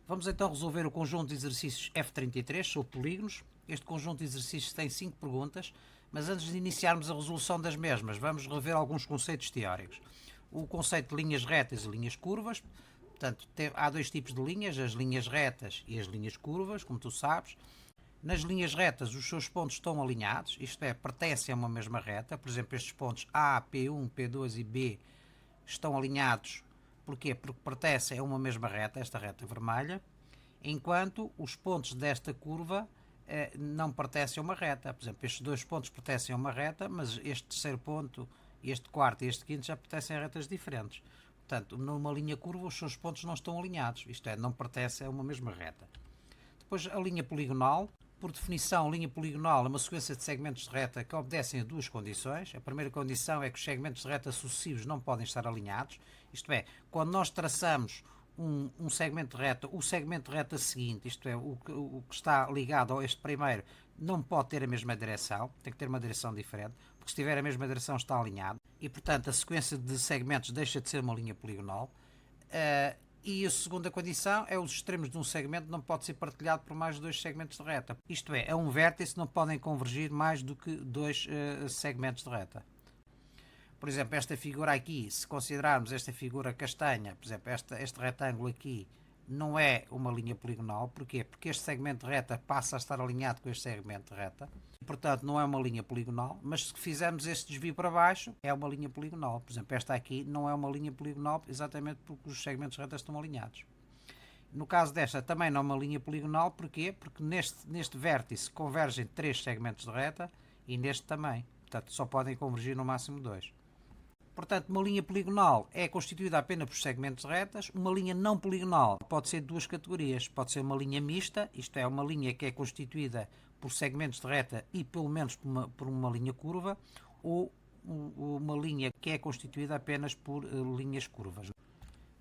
Vamos então resolver o conjunto de exercícios F33 sobre polígonos. Este conjunto de exercícios tem 5 perguntas, mas antes de iniciarmos a resolução das mesmas, vamos rever alguns conceitos teóricos. O conceito de linhas retas e linhas curvas. Portanto, há dois tipos de linhas, as linhas retas e as linhas curvas, como tu sabes. Nas linhas retas, os seus pontos estão alinhados, isto é, pertencem a uma mesma reta. Por exemplo, estes pontos A, P1, P2 e B estão alinhados. Porquê? Porque pertencem a uma mesma reta, esta reta vermelha, enquanto os pontos desta curva não pertencem a uma reta. Por exemplo, estes dois pontos pertencem a uma reta, mas este terceiro ponto, este quarto e este quinto já pertencem a retas diferentes. Portanto, numa linha curva os seus pontos não estão alinhados, isto é, não pertencem a uma mesma reta. Depois a linha poligonal. Por definição, a linha poligonal é uma sequência de segmentos de reta que obedecem a duas condições. A primeira condição é que os segmentos de reta sucessivos não podem estar alinhados. Isto é, quando nós traçamos um segmento de reta, o segmento de reta seguinte, isto é, o que está ligado a este primeiro, não pode ter a mesma direção, tem que ter uma direção diferente, porque se tiver a mesma direção está alinhado. E, portanto, a sequência de segmentos deixa de ser uma linha poligonal. E a segunda condição é os extremos de um segmento não pode ser partilhado por mais de dois segmentos de reta. Isto é, a um vértice não podem convergir mais do que dois segmentos de reta. Por exemplo, esta figura aqui, se considerarmos esta figura castanha, por exemplo, este retângulo aqui, não é uma linha poligonal. Porquê? Porque este segmento de reta passa a estar alinhado com este segmento de reta. Portanto, não é uma linha poligonal, mas se fizermos este desvio para baixo, é uma linha poligonal. Por exemplo, esta aqui não é uma linha poligonal, exatamente porque os segmentos de reta estão alinhados. No caso desta, também não é uma linha poligonal. Porquê? Porque neste vértice convergem 3 segmentos de reta e neste também. Portanto, só podem convergir no máximo 2. Portanto, uma linha poligonal é constituída apenas por segmentos de retas. Uma linha não poligonal pode ser de duas categorias. Pode ser uma linha mista, isto é, uma linha que é constituída por segmentos de reta e pelo menos por uma linha curva, ou uma linha que é constituída apenas por linhas curvas.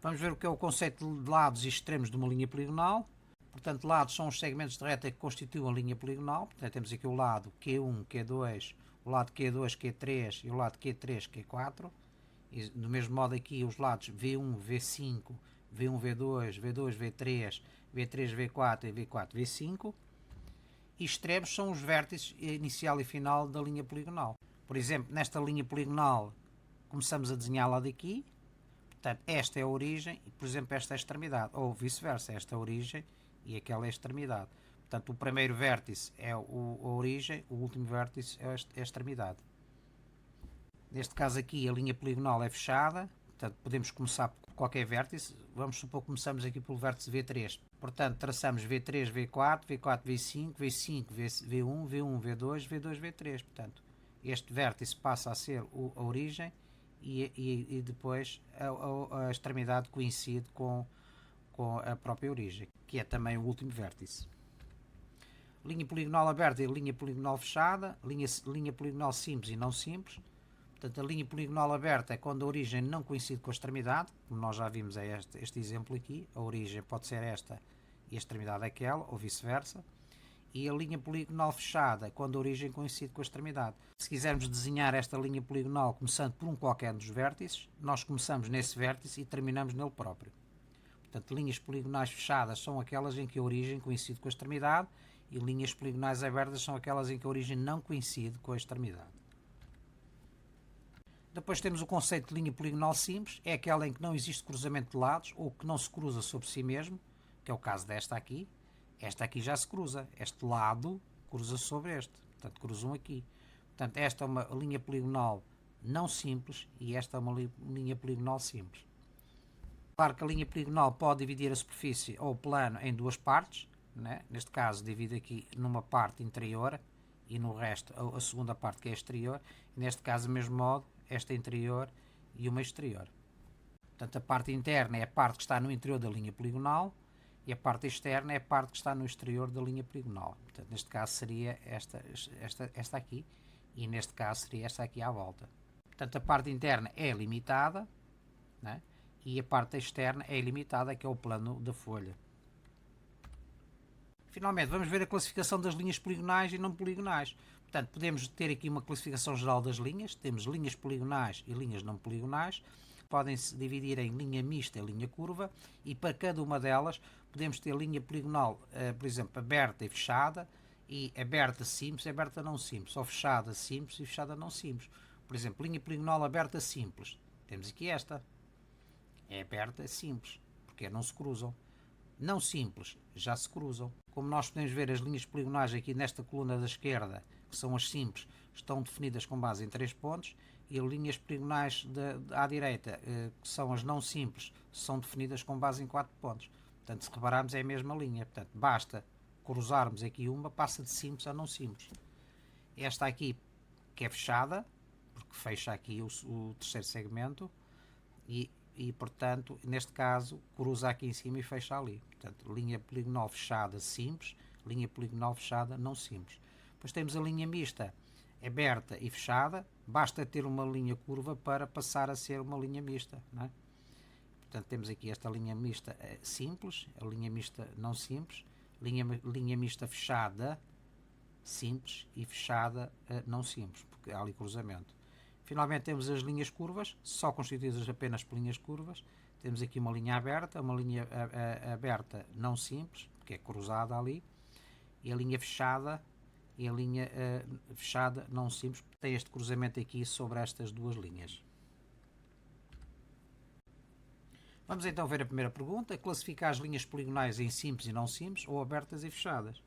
Vamos ver o que é o conceito de lados e extremos de uma linha poligonal. Portanto, lados são os segmentos de reta que constituem a linha poligonal. Portanto, temos aqui o lado Q1, Q2, o lado Q2, Q3 e o lado Q3, Q4. E, do mesmo modo aqui os lados V1, V5, V1, V2, V2, V3, V3, V4 e V4, V5. E extremos são os vértices inicial e final da linha poligonal. Por exemplo, nesta linha poligonal começamos a desenhá-la daqui. Portanto, esta é a origem e, por exemplo, esta é a extremidade. Ou vice-versa, esta é a origem e aquela é a extremidade. Portanto, o primeiro vértice é a origem, o último vértice é a extremidade. Neste caso aqui a linha poligonal é fechada, portanto podemos começar por qualquer vértice. Vamos supor que começamos aqui pelo vértice V3. Portanto, traçamos V3, V4, V4, V5, V5, V1, V1, V2, V2, V3. Portanto, este vértice passa a ser a origem e depois a extremidade coincide com a própria origem, que é também o último vértice. Linha poligonal aberta e linha poligonal fechada, linha poligonal simples e não simples. Portanto, a linha poligonal aberta é quando a origem não coincide com a extremidade, como nós já vimos este exemplo aqui. A origem pode ser esta e a extremidade é aquela, ou vice-versa. E a linha poligonal fechada é quando a origem coincide com a extremidade. Se quisermos desenhar esta linha poligonal começando por um qualquer dos vértices, nós começamos nesse vértice e terminamos nele próprio. Portanto, linhas poligonais fechadas são aquelas em que a origem coincide com a extremidade e linhas poligonais abertas são aquelas em que a origem não coincide com a extremidade. Depois temos o conceito de linha poligonal simples, é aquela em que não existe cruzamento de lados ou que não se cruza sobre si mesmo, que é o caso desta aqui. Esta aqui já se cruza, este lado cruza sobre este, portanto cruzam aqui. Portanto, esta é uma linha poligonal não simples e esta é uma linha poligonal simples. Claro que a linha poligonal pode dividir a superfície ou o plano em duas partes, né? Neste caso divide aqui numa parte interior e no resto a segunda parte que é exterior, e neste caso do mesmo modo, esta interior e uma exterior. Portanto, a parte interna é a parte que está no interior da linha poligonal e a parte externa é a parte que está no exterior da linha poligonal. Portanto, neste caso seria esta aqui e neste caso seria esta aqui à volta. Portanto, a parte interna é limitada, né? E a parte externa é ilimitada, que é o plano da folha. Finalmente, vamos ver a classificação das linhas poligonais e não poligonais. Portanto, podemos ter aqui uma classificação geral das linhas. Temos linhas poligonais e linhas não poligonais. Podem-se dividir em linha mista e linha curva, e para cada uma delas podemos ter linha poligonal, por exemplo, aberta e fechada, e aberta simples e aberta não simples, ou fechada simples e fechada não simples. Por exemplo, linha poligonal aberta simples. Temos aqui esta. É aberta simples, porque não se cruzam. Não simples, já se cruzam. Como nós podemos ver, as linhas poligonais aqui nesta coluna da esquerda, que são as simples, estão definidas com base em 3 pontos, e as linhas poligonais à direita, que são as não simples, são definidas com base em 4 pontos. Portanto, se repararmos, é a mesma linha. Portanto, basta cruzarmos aqui uma, passa de simples a não simples. Esta aqui, que é fechada, porque fecha aqui o terceiro segmento, e, portanto, neste caso, cruza aqui em cima e fecha ali. Portanto, linha poligonal fechada simples, linha poligonal fechada não simples. Depois temos a linha mista aberta e fechada, basta ter uma linha curva para passar a ser uma linha mista, não é? Portanto, temos aqui esta linha mista simples, a linha mista não simples, linha mista fechada simples e fechada não simples, porque há ali cruzamento. Finalmente temos as linhas curvas, só constituídas apenas por linhas curvas. Temos aqui uma linha aberta não simples, que é cruzada ali, e a linha fechada não simples, tem este cruzamento aqui sobre estas duas linhas. Vamos então ver a primeira pergunta: classificar as linhas poligonais em simples e não simples, ou abertas e fechadas.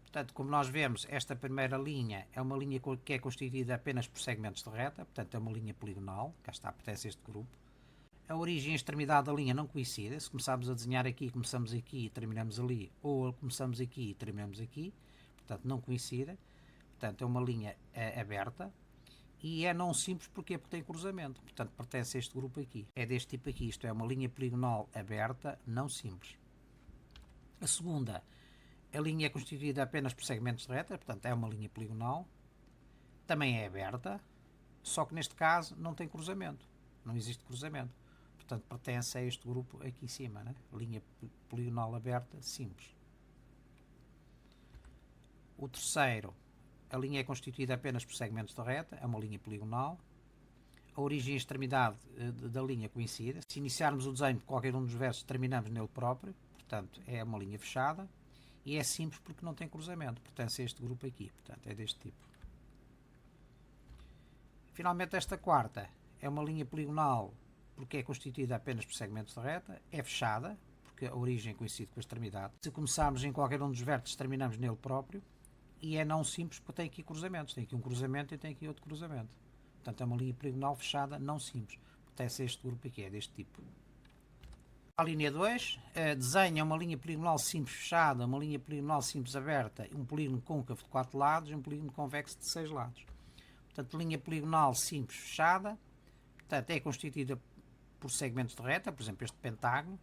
Portanto, como nós vemos, esta primeira linha é uma linha que é constituída apenas por segmentos de reta, portanto é uma linha poligonal, cá está, pertence a este grupo. A origem e a extremidade da linha não coincidem. Se começarmos a desenhar aqui, começamos aqui e terminamos ali, ou começamos aqui e terminamos aqui, portanto não coincidem. Portanto, é uma linha aberta, e é não simples porque tem cruzamento, portanto pertence a este grupo aqui. É deste tipo aqui, isto é uma linha poligonal aberta, não simples. A segunda, a linha é constituída apenas por segmentos de reta, portanto é uma linha poligonal, também é aberta, só que neste caso não tem cruzamento, não existe cruzamento, portanto pertence a este grupo aqui em cima, né? Linha poligonal aberta, simples. O terceiro, a linha é constituída apenas por segmentos de reta, é uma linha poligonal. A origem e a extremidade da linha coincidem. Se iniciarmos o desenho de qualquer um dos versos, terminamos nele próprio, portanto é uma linha fechada. E é simples porque não tem cruzamento, pertence a este grupo aqui, portanto é deste tipo. Finalmente, esta quarta é uma linha poligonal porque é constituída apenas por segmentos de reta, é fechada, porque a origem coincide com a extremidade. Se começarmos em qualquer um dos vértices, terminamos nele próprio, e é não simples porque tem aqui cruzamentos, tem aqui um cruzamento e tem aqui outro cruzamento. Portanto é uma linha poligonal fechada, não simples, pertence a este grupo aqui, é deste tipo. A linha 2, desenha uma linha poligonal simples fechada, uma linha poligonal simples aberta, um polígono côncavo de 4 lados e um polígono convexo de 6 lados. Portanto, linha poligonal simples fechada, portanto, é constituída por segmentos de reta, por exemplo, este pentágono,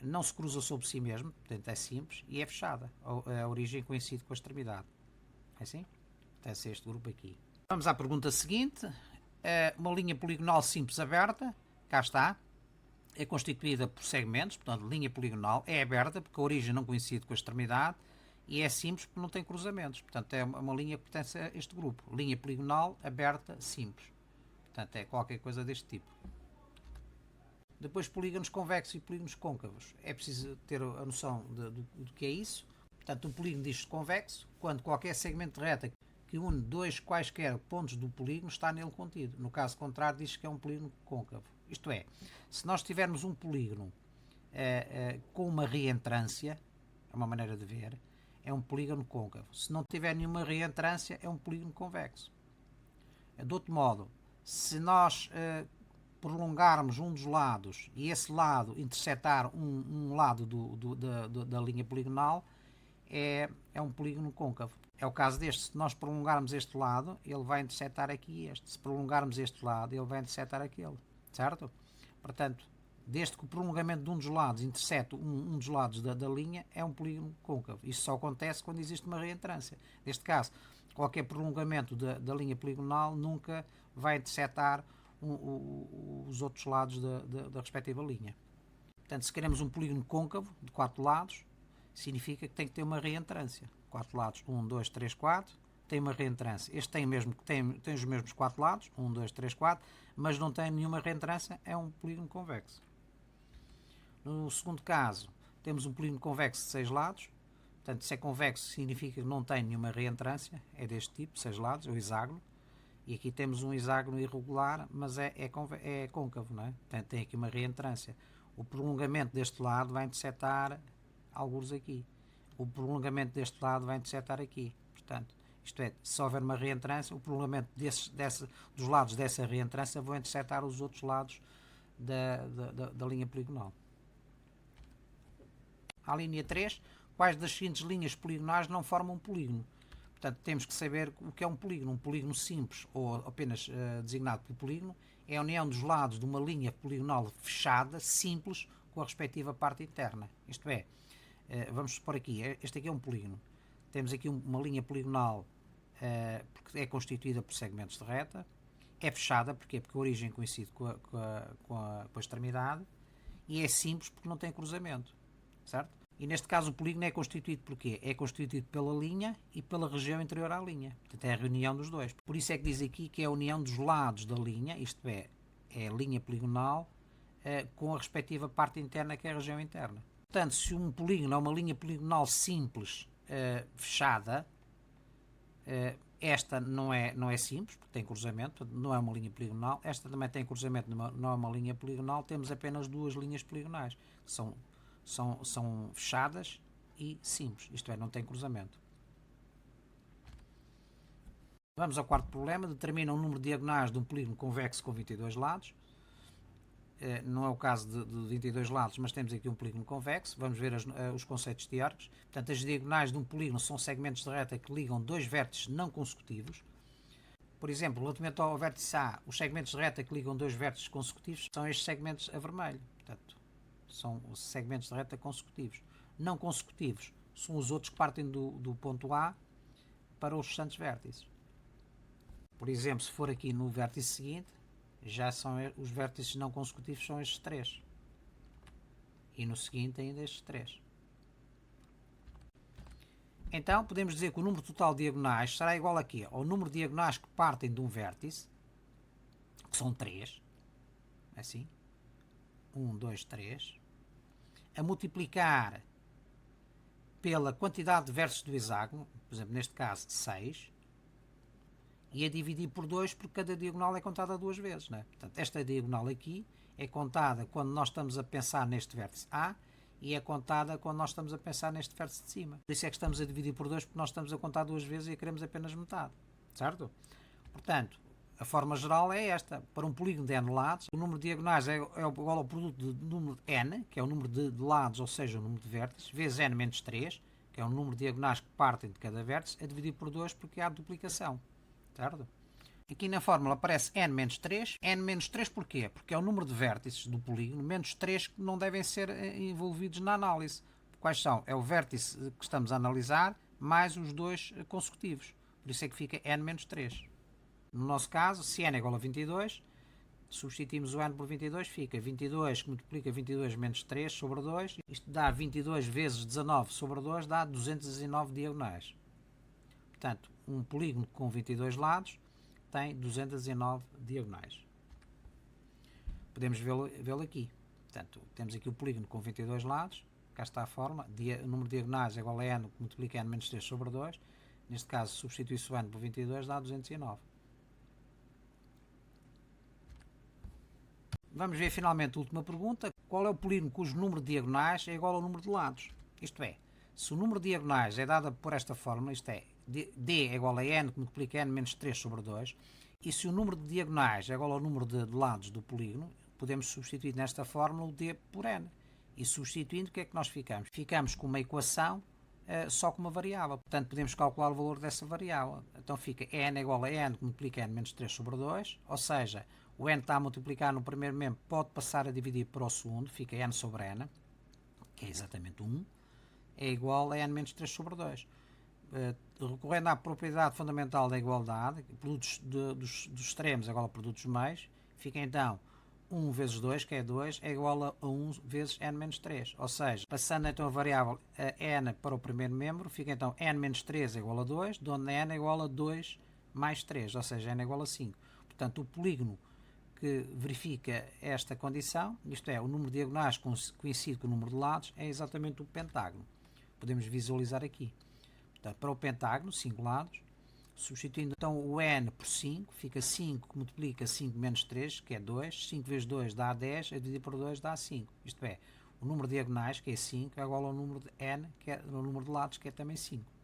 não se cruza sobre si mesmo, portanto é simples, e é fechada. A origem coincide com a extremidade. É assim? Pertence a este grupo aqui. Vamos à pergunta seguinte. Uma linha poligonal simples aberta, cá está, é constituída por segmentos, portanto, linha poligonal, é aberta porque a origem não coincide com a extremidade, e é simples porque não tem cruzamentos. Portanto, é uma linha que pertence a este grupo. Linha poligonal, aberta, simples. Portanto, é qualquer coisa deste tipo. Depois, polígonos convexos e polígonos côncavos. É preciso ter a noção do que é isso. Portanto, um polígono diz-se convexo quando qualquer segmento de reta que une dois quaisquer pontos do polígono está nele contido. No caso contrário, diz que é um polígono côncavo. Isto é, se nós tivermos um polígono com uma reentrância, é uma maneira de ver, é um polígono côncavo. Se não tiver nenhuma reentrância, é um polígono convexo. De outro modo, se nós prolongarmos um dos lados e esse lado interceptar um lado da linha poligonal, é um polígono côncavo. É o caso deste. Se nós prolongarmos este lado, ele vai interceptar aqui este. Se prolongarmos este lado, ele vai interceptar aquele. Certo? Portanto, desde que o prolongamento de um dos lados intercepte um dos lados da linha, é um polígono côncavo. Isso só acontece quando existe uma reentrância. Neste caso, qualquer prolongamento da linha poligonal nunca vai interceptar os outros lados da respectiva linha. Portanto, se queremos um polígono côncavo de 4 lados, significa que tem que ter uma reentrância. 4 lados, 1, 2, 3, 4, tem uma reentrância. Este tem os mesmos 4 lados, 1, 2, 3, 4, mas não tem nenhuma reentrância, é um polígono convexo. No segundo caso, temos um polígono convexo de 6 lados. Portanto, se é convexo, significa que não tem nenhuma reentrância. É deste tipo, 6 lados, é o hexágono. E aqui temos um hexágono irregular, mas é côncavo, não é? Tem aqui uma reentrância. O prolongamento deste lado vai interceptar algures aqui. O prolongamento deste lado vai interceptar aqui. Portanto, isto é, se houver uma reentrância, o prolongamento dos lados dessa reentrância vão interceptar os outros lados da linha poligonal. A linha 3, quais das seguintes linhas poligonais não formam um polígono? Portanto, temos que saber o que é um polígono. Um polígono simples, ou apenas designado por polígono, é a união dos lados de uma linha poligonal fechada, simples, com a respectiva parte interna. Isto é, vamos supor aqui, este aqui é um polígono. Temos aqui uma linha poligonal porque é constituída por segmentos de reta. É fechada, porquê? Porque a origem coincide com a extremidade. E é simples porque não tem cruzamento. Certo? E neste caso o polígono é constituído por quê? É constituído pela linha e pela região interior à linha. Portanto, é a reunião dos dois. Por isso é que diz aqui que é a união dos lados da linha, isto é a linha poligonal, com a respectiva parte interna, que é a região interna. Portanto, se um polígono é uma linha poligonal simples, fechada, esta não é simples, porque tem cruzamento, não é uma linha poligonal. Esta também tem cruzamento, não é uma linha poligonal. Temos apenas duas linhas poligonais, que são fechadas e simples, isto é, não tem cruzamento. Vamos ao quarto problema. Determina o número de diagonais de um polígono convexo com 22 lados. Não é o caso de 22 lados, mas temos aqui um polígono convexo. Vamos ver os conceitos teóricos. Portanto, as diagonais de um polígono são segmentos de reta que ligam dois vértices não consecutivos. Por exemplo, relativamente ao vértice A, os segmentos de reta que ligam dois vértices consecutivos são estes segmentos a vermelho. Portanto, são segmentos de reta consecutivos. Não consecutivos são os outros que partem do ponto A para os restantes vértices. Por exemplo, se for aqui no vértice seguinte, já são os vértices não consecutivos, são estes 3. E no seguinte ainda estes 3. Então, podemos dizer que o número total de diagonais será igual aqui ao número de diagonais que partem de um vértice, que são 3. Assim. 1, 2, 3. A multiplicar pela quantidade de vértices do hexágono, por exemplo, neste caso 6, e a dividir por 2, porque cada diagonal é contada duas vezes. Não é? Portanto, esta diagonal aqui é contada quando nós estamos a pensar neste vértice A e é contada quando nós estamos a pensar neste vértice de cima. Por isso é que estamos a dividir por 2, porque nós estamos a contar duas vezes e queremos apenas metade. Certo? Portanto, a forma geral é esta. Para um polígono de n lados, o número de diagonais é igual ao produto do número de n, que é o número de lados, ou seja, o número de vértices, vezes n menos 3, que é o número de diagonais que partem de cada vértice, a dividir por 2 porque há duplicação. Certo? Aqui na fórmula aparece n menos 3. N menos 3 porquê? Porque é o número de vértices do polígono, menos 3 que não devem ser envolvidos na análise. Quais são? É o vértice que estamos a analisar, mais os dois consecutivos. Por isso é que fica n menos 3. No nosso caso, se n é igual a 22, substituímos o n por 22, fica 22 que multiplica 22 menos 3 sobre 2. Isto dá 22 vezes 19 sobre 2, dá 209 diagonais. Portanto, um polígono com 22 lados tem 209 diagonais. Podemos vê-lo aqui. Portanto, temos aqui o polígono com 22 lados. Cá está a forma. O número de diagonais é igual a n, que multiplica n menos 3 sobre 2. Neste caso, substitui-se o n por 22, dá 209. Vamos ver finalmente a última pergunta. Qual é o polígono cujo número de diagonais é igual ao número de lados? Isto é, se o número de diagonais é dado por esta fórmula, isto é, d é igual a n, que multiplica n menos 3 sobre 2, e se o número de diagonais é igual ao número de lados do polígono, podemos substituir nesta fórmula o d por n. E substituindo, o que é que nós ficamos? Ficamos com uma equação só com uma variável. Portanto, podemos calcular o valor dessa variável. Então fica n igual a n, que multiplica n menos 3 sobre 2, ou seja, o n está a multiplicar no primeiro membro, pode passar a dividir para o segundo, fica n sobre n, que é exatamente 1, é igual a n menos 3 sobre 2. Recorrendo à propriedade fundamental da igualdade, produtos dos extremos é igual a produtos dos meios, fica então 1 vezes 2, que é 2, é igual a 1 vezes n menos 3. Ou seja, passando então a variável n para o primeiro membro, fica então n menos 3 é igual a 2, onde n é igual a 2 mais 3, ou seja, n é igual a 5. Portanto, o polígono que verifica esta condição, isto é, o número de diagonais coincide com o número de lados, é exatamente o pentágono. Podemos visualizar aqui. Portanto, para o pentágono, 5 lados, substituindo então o n por 5, fica 5 que multiplica 5 menos 3, que é 2, 5 vezes 2 dá 10, a dividir por 2 dá 5. Isto é, o número de diagonais, que é 5, é igual ao número de n, que é o número de lados, que é também 5.